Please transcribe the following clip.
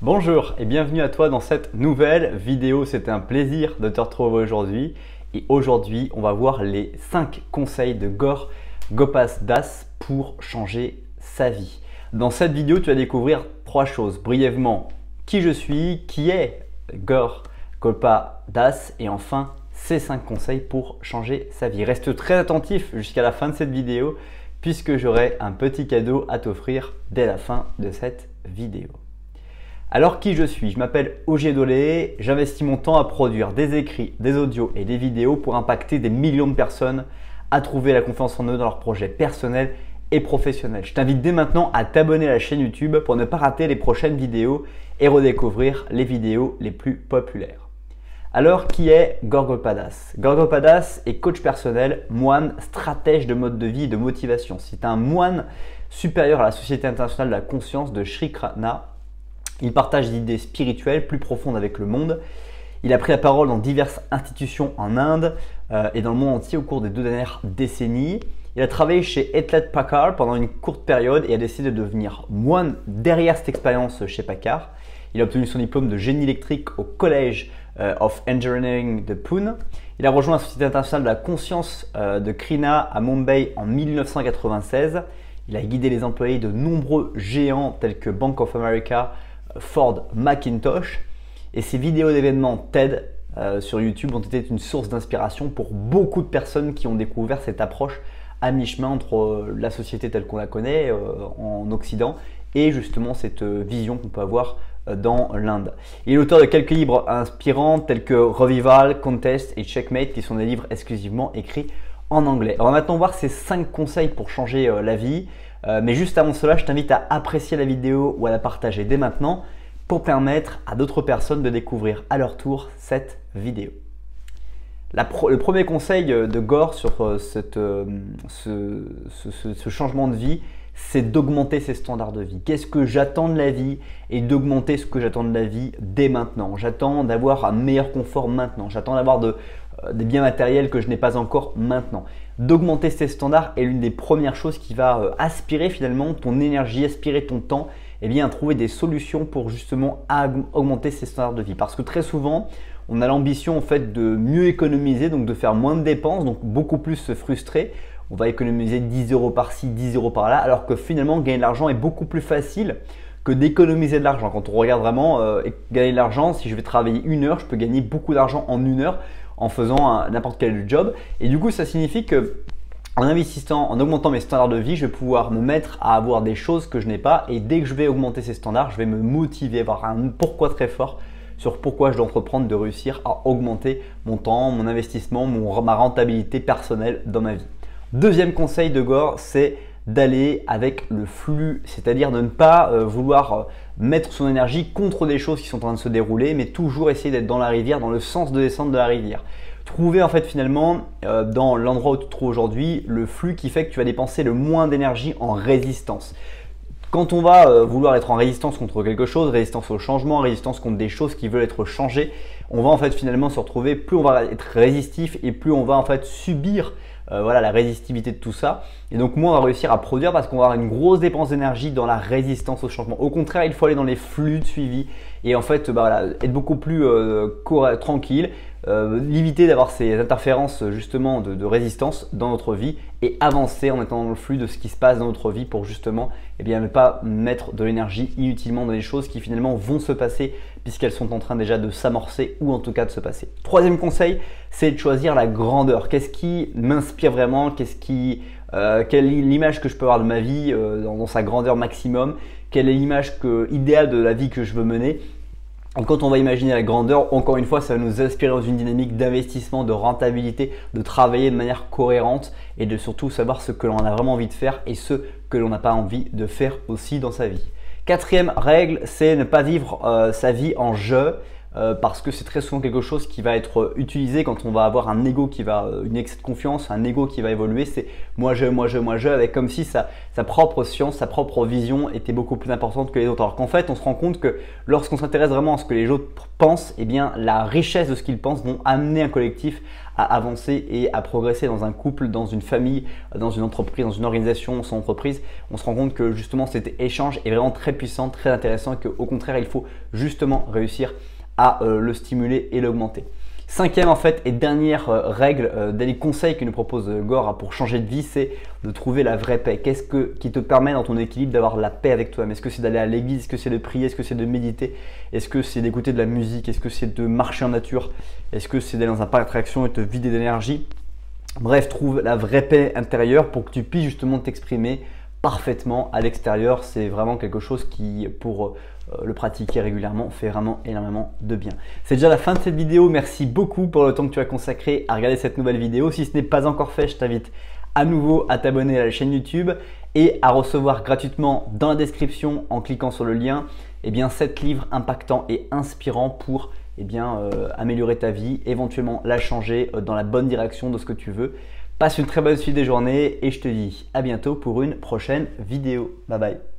Bonjour et bienvenue à toi dans cette nouvelle vidéo. C'était un plaisir de te retrouver aujourd'hui. Et aujourd'hui, on va voir les 5 conseils de Gore Gopas Das pour changer sa vie. Dans cette vidéo, tu vas découvrir 3 choses. Brièvement, qui je suis, qui est Gore Gopas Das et enfin, ces 5 conseils pour changer sa vie. Reste très attentif jusqu'à la fin de cette vidéo puisque j'aurai un petit cadeau à t'offrir dès la fin de cette vidéo. Alors qui je suis? Je m'appelle Ogier Dolé, j'investis mon temps à produire des écrits, des audios et des vidéos pour impacter des millions de personnes à trouver la confiance en eux dans leurs projets personnels et professionnels. Je t'invite dès maintenant à t'abonner à la chaîne YouTube pour ne pas rater les prochaines vidéos et redécouvrir les vidéos les plus populaires. Alors qui est Gore Gopas Das? Gore Gopas Das est coach personnel, moine, stratège de mode de vie et de motivation. C'est un moine supérieur à la Société internationale de la conscience de Sri Krishna. Il partage des idées spirituelles plus profondes avec le monde. Il a pris la parole dans diverses institutions en Inde et dans le monde entier au cours des 2 dernières décennies. Il a travaillé chez Hewlett-Packard pendant une courte période et a décidé de devenir moine derrière cette expérience chez Packard. Il a obtenu son diplôme de génie électrique au College of Engineering de Pune. Il a rejoint la Société internationale de la conscience de Krishna à Mumbai en 1996. Il a guidé les employés de nombreux géants tels que Bank of America, Ford, Macintosh, et ces vidéos d'événements TED sur YouTube ont été une source d'inspiration pour beaucoup de personnes qui ont découvert cette approche à mi-chemin entre la société telle qu'on la connaît en Occident et justement cette vision qu'on peut avoir dans l'Inde. Il est l'auteur de quelques livres inspirants tels que Revival, Contest et Checkmate qui sont des livres exclusivement écrits en anglais. On va maintenant voir ces 5 conseils pour changer la vie. Mais juste avant cela, je t'invite à apprécier la vidéo ou à la partager dès maintenant pour permettre à d'autres personnes de découvrir à leur tour cette vidéo. Le premier conseil de Gore sur ce changement de vie, c'est d'augmenter ses standards de vie. Qu'est-ce que j'attends de la vie et d'augmenter ce que j'attends de la vie dès maintenant. J'attends d'avoir un meilleur confort maintenant. J'attends d'avoir des biens matériels que je n'ai pas encore maintenant. D'augmenter ces standards est l'une des premières choses qui va aspirer finalement ton énergie, aspirer ton temps, et bien à trouver des solutions pour justement augmenter ces standards de vie. Parce que très souvent, on a l'ambition en fait de mieux économiser, donc de faire moins de dépenses, donc beaucoup plus se frustrer. On va économiser 10 € par-ci, 10 € par-là, alors que finalement gagner de l'argent est beaucoup plus facile que d'économiser de l'argent. Quand on regarde vraiment gagner de l'argent, si je vais travailler 1 heure, je peux gagner beaucoup d'argent en 1 heure en faisant n'importe quel job. Et du coup, ça signifie que en investissant, en augmentant mes standards de vie, je vais pouvoir me mettre à avoir des choses que je n'ai pas. Et dès que je vais augmenter ces standards, je vais me motiver, avoir un pourquoi très fort sur pourquoi je dois entreprendre de réussir à augmenter mon temps, mon investissement, ma rentabilité personnelle dans ma vie. Deuxième conseil de Gore, c'est d'aller avec le flux, c'est-à-dire de ne pas vouloir mettre son énergie contre des choses qui sont en train de se dérouler, mais toujours essayer d'être dans la rivière, dans le sens de descente de la rivière. Trouver en fait finalement dans l'endroit où tu te trouves aujourd'hui le flux qui fait que tu vas dépenser le moins d'énergie en résistance. Quand on va vouloir être en résistance contre quelque chose, résistance au changement, résistance contre des choses qui veulent être changées, on va en fait finalement se retrouver, plus on va être résistif et plus on va en fait subir voilà, la résistivité de tout ça. Et donc moins on va réussir à produire parce qu'on va avoir une grosse dépense d'énergie dans la résistance au changement. Au contraire, il faut aller dans les flux de suivi et en fait voilà, être beaucoup plus tranquille, limiter d'avoir ces interférences justement de résistance dans notre vie et avancer en étant dans le flux de ce qui se passe dans notre vie pour justement ne pas mettre de l'énergie inutilement dans des choses qui finalement vont se passer puisqu'elles sont en train déjà de s'amorcer ou en tout cas de se passer. Troisième conseil, c'est de choisir la grandeur. Qu'est-ce qui m'inspire vraiment? Quelle est l'image que je peux avoir de ma vie dans sa grandeur maximum? Quelle est l'image idéale de la vie que je veux mener? Et quand on va imaginer la grandeur, encore une fois, ça va nous inspirer dans une dynamique d'investissement, de rentabilité, de travailler de manière cohérente et de surtout savoir ce que l'on a vraiment envie de faire et ce que l'on n'a pas envie de faire aussi dans sa vie. Quatrième règle, c'est ne pas vivre sa vie en jeu. parce que c'est très souvent quelque chose qui va être utilisé quand on va avoir un ego qui va, une excès de confiance, un ego qui va évoluer. C'est moi je, avec comme si sa propre science, sa propre vision était beaucoup plus importante que les autres. Alors qu'en fait, on se rend compte que lorsqu'on s'intéresse vraiment à ce que les autres pensent, eh bien la richesse de ce qu'ils pensent vont amener un collectif à avancer et à progresser dans un couple, dans une famille, dans une entreprise, dans une organisation, son entreprise. On se rend compte que justement cet échange est vraiment très puissant, très intéressant et qu'au contraire, il faut justement réussir à le stimuler et l'augmenter. Cinquième en fait et dernière règle, dernier conseil que nous propose Gore pour changer de vie, c'est de trouver la vraie paix. Qu'est-ce qui te permet dans ton équilibre d'avoir la paix avec toi-même? Est-ce que c'est d'aller à l'église? Est-ce que c'est de prier? Est-ce que c'est de méditer? Est-ce que c'est d'écouter de la musique? Est-ce que c'est de marcher en nature? Est-ce que c'est d'aller dans un parc d'attractions et te vider d'énergie? Bref, trouve la vraie paix intérieure pour que tu puisses justement t'exprimer parfaitement à l'extérieur. C'est vraiment quelque chose qui, pour le pratiquer régulièrement, fait vraiment énormément de bien. C'est déjà la fin de cette vidéo. Merci beaucoup pour le temps que tu as consacré à regarder cette nouvelle vidéo. Si ce n'est pas encore fait, je t'invite à nouveau à t'abonner à la chaîne YouTube et à recevoir gratuitement dans la description en cliquant sur le lien 7 livres impactants et inspirants pour améliorer ta vie, éventuellement la changer dans la bonne direction de ce que tu veux. Passe une très bonne suite des journées et je te dis à bientôt pour une prochaine vidéo. Bye bye.